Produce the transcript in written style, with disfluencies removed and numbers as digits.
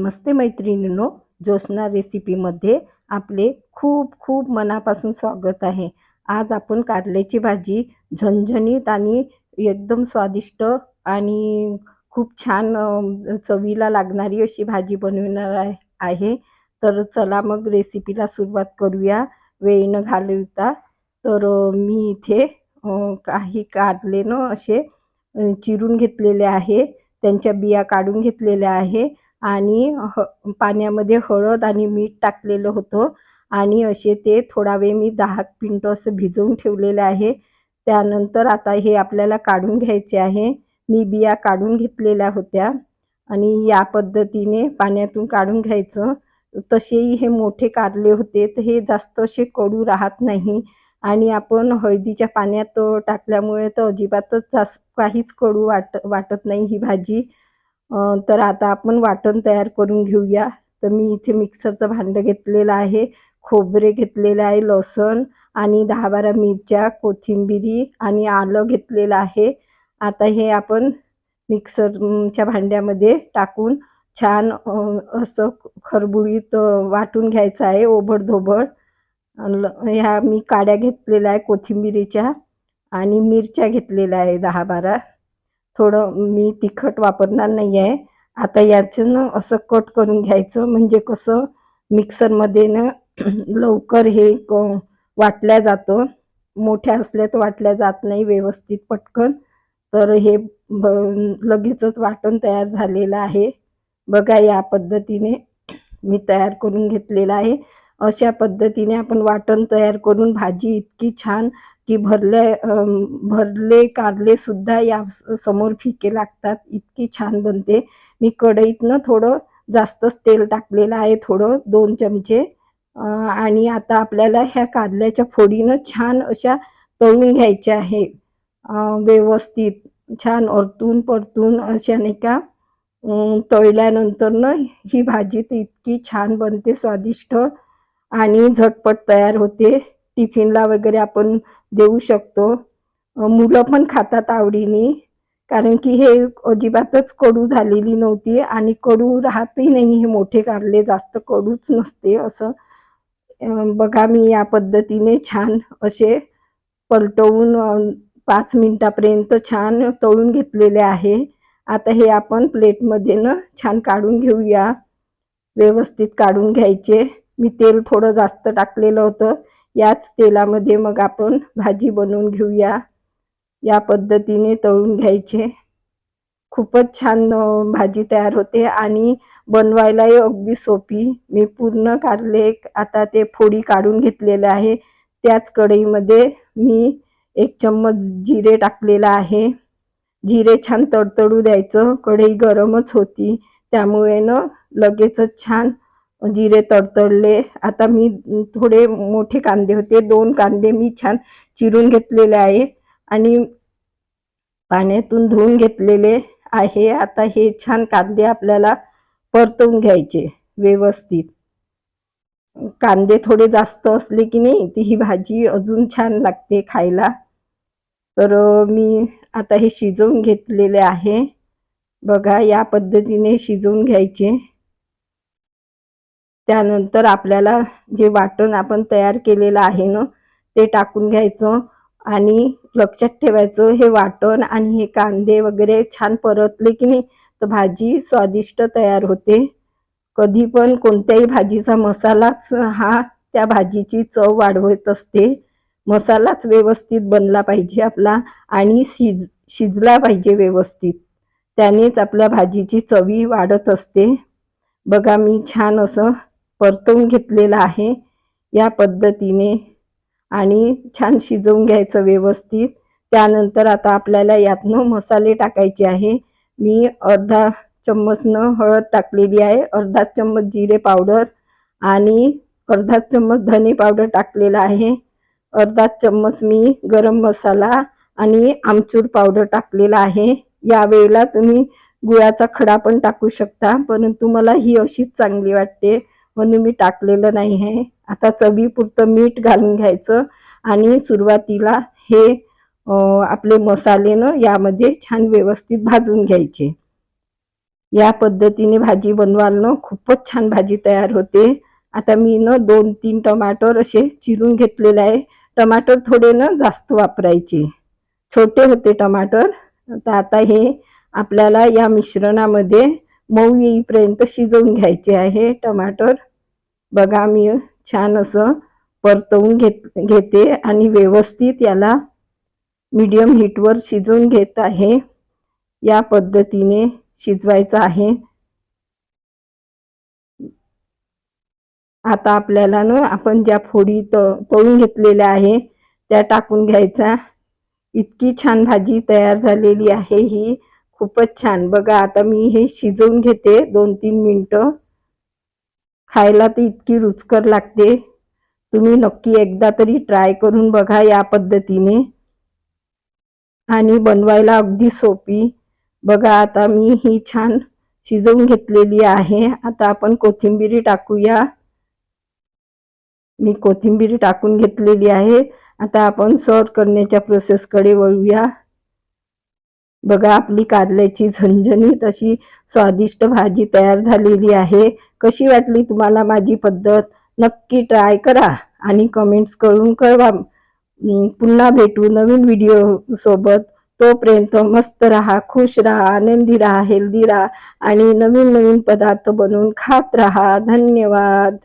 नमस्ते मैत्रिणींनो, ज्योत्स्ना रेसिपीमध्ये आपले खूप खूप मनापासून स्वागत आहे। आज आपण कारल्याची भाजी झणझणीत आणि एकदम स्वादिष्ट आणि खूप छान चवीला लागणारी अशी भाजी बनवणार आहे। तर चला मग रेसिपीला सुरुवात करूया वेळ न घालवता। तर मी इथे काही कारले असे चिरून घेतलेले आहे, त्यांच्या बिया काढून घेतलेल्या आहे आणि पाण्यामध्ये हळद आणि मीठ टाकलेलं होतं आणि असे ते थोडा वेळ मी 10 मिनिटं असं भिजवून ठेवलेलं आहे। त्यानंतर आता हे आपल्याला काढून घ्यायचे आहे। मी बिया काढून घेतलेल्या होत्या आणि या पद्धतीने पाण्यातून काढून घ्यायचं। तसेही हे मोठे कारले होते, तर हे जास्त असे कडू राहत नाही आणि आपण हळदीच्या पाण्यात टाकल्यामुळे तर अजिबातच जास्त काहीच कडू वाटत नाही ही भाजी। तर आता आपण वाटण तयार करून घेऊया। तर मी इथे मिक्सरचं भांडं घेतलेलं आहे, खोबरे घेतलेलं आहे, लसूण आणि 10-12 मिरच्या, कोथिंबीर आणि आलं घेतलेलं आहे। आता हे आपण मिक्सरच्या भांड्यामध्ये टाकून छान असं खरबुडीत वाटून घ्यायचं आहे ओबडधोबड। ह्या मी काड्या घेतलेल्या आहे कोथिंबीरीच्या आणि मिरच्या घेतलेल्या आहे 10-12। थोडं मी तिखट वापरणार नाही आहे। आता याचं असं कट करून घ्यायचं, म्हणजे कसं मिक्सरमध्ये लवकर हे वाटल्या जातं। मोठ्या असल्या तर वाटल्या जात नाही व्यवस्थित पटकन। तर हे लगेचच वाटण तयार झालेलं आहे। बघा या पद्धतीने मी तयार करून घेतलेलं आहे। अशा पद्धतीने आपण वाटण तयार करून भाजी इतकी छान की भरले कारले सुद्धा या समोर फिके लागतात, इतकी छान बनते। मी कढईतनं थोडं जास्तच तेल टाकलेलं आहे, थोडं 2 चमचे। आणि आता आपल्याला ह्या कारल्याच्या फोडीनं छान अशा तळून घ्यायच्या आहे, व्यवस्थित छान परतून परतून अशा नाही का। तळल्यानंतर ही भाजी तर इतकी छान बनते, स्वादिष्ट आणि झटपट तयार होते। टिफिनला वगैरे आपण देऊ शकतो। मुलं पण खातात आवडीने, कारण की हे अजिबातच कडू झालेली नव्हती आणि कडू राहतही नाही। हे मोठे कारले जास्त कडूच नसते असं। बघा मी या पद्धतीने छान असे पलटवून 5 मिनिटापर्यंत छान तळून घेतलेले आहे। आता हे आपण प्लेटमध्ये छान काढून घेऊया, व्यवस्थित काढून घ्यायचे। मी तेल थोडं जास्त टाकलेलं होतं, याच तेलामध्ये मग आपण भाजी बनवून घेऊया। या पद्धतीने तळून घ्यायचे, खूपच छान भाजी तयार होते आणि बनवायलाही अगदी सोपी। मी पूर्ण कारले आता ते फोडी काढून घेतलेले आहे। त्याच कढईमध्ये मी 1 चम्मच जिरे टाकलेला आहे। जिरे छान तडतडू द्यायचं, कढई गरमच होती त्यामुळे लगेचच छान जिरे तडतडले। आता मी थोडे मोठे कांदे होते, 2 कांदे मी छान चिरून घेतलेले आहे आणि पाण्यातून धुवून घेतलेले आहे। आता हे छान कांदे आपल्याला परतवून घ्यायचे व्यवस्थित। कांदे थोडे जास्त असले की नाही ती ही भाजी अजून छान लागते खायला। तर मी आता हे शिजवून घेतलेले आहे। बघा या पद्धतीने शिजवून घ्यायचे। त्यानंतर आपल्याला जे वाटण आपण तयार केलेलं आहे ते टाकून घ्यायचं आणि लक्षात ठेवायचं हे वाटण आणि हे कांदे वगैरे छान परतले की नाही तर भाजी स्वादिष्ट तयार होते। कधी पण कोणत्याही भाजीचा मसालाच हा त्या भाजीची चव वाढवत असते। मसालाच व्यवस्थित बनला पाहिजे आपला आणि शिजला पाहिजे व्यवस्थित, त्यानेच आपल्या भाजीची चवी वाढत असते। बघा मी छान असं परतवून घेतलेलं आहे या पद्धतीने आणि छान शिजवून घ्यायचं व्यवस्थित। त्यानंतर आता आपल्याला यातनं मसाले टाकायचे आहे। मी अर्धा चम्मच हळद टाकलेली आहे, अर्धा चम्मच जिरे पावडर आणि अर्धा चम्मच धने पावडर टाकलेला आहे, अर्धा चम्मच मी गरम मसाला आणि आमचूर पावडर टाकलेला आहे। यावेळेला तुम्ही गुळाचा खडा पण टाकू शकता, परंतु मला ही अशीच चांगली वाटते म्हणून मी टाकलेलं नाही आहे। आता चवीपुरतं मीठ घालून घ्यायचं आणि सुरुवातीला हे आपले मसाले यामध्ये छान व्यवस्थित भाजून घ्यायचे। या पद्धतीने भाजी बनवाल ना खूपच छान भाजी तयार होते. आता मी ना 2-3 टमाटर असे चिरून घेतलेले आहे. टमाटर थोडे ना जास्त वापरायचे, छोटे होते टमाटर. तर आता हे आपल्याला या मिश्रणामध्ये मऊ येईपर्यंत शिजवून घ्यायचे आहे टमाटर. बघा मी छान असं परतवून घेते आणि व्यवस्थित याला मीडियम हीटवर शिजवून घेत आहे. या पद्धतीने शिजवायचं आहे. आता आपल्याला ना आपण ज्या फोडी तळून घेतलेल्या आहे त्या टाकून घ्यायचा. इतकी छान भाजी तयार झालेली आहे ही, खूपच छान. बघा आता मी हे शिजवून घेते 2-3 मिनिटं. खायला ती इतकी रुचकर लागते. तुम्ही नक्की एकदा तरी ट्राय करून बघा या पद्धतीने, आणि बनवायला अगदी सोपी. बघा आता मी ही छान शिजवून घेतलेली आहे. आता आपण कोथिंबीर टाकूया. मी कोथिंबीर टाकून घेतलेली आहे. आता आपण सर्व करण्याच्या प्रोसेसकडे वळूया. बघा आपली कारल्याची झणझणीत अशी स्वादिष्ट भाजी तयार झालेली आहे. कशी वाटली तुम्हाला माझी पद्धत? नक्की ट्राय करा आणि कमेंट्स करून कळवा. पुन्हा भेटू नवीन व्हिडिओ सोबत. तोपर्यंत मस्त राहा, खुश राहा, आनंदी राहा, हेल्दी राहा आणि नवीन नवीन पदार्थ बनवून खात राहा. धन्यवाद.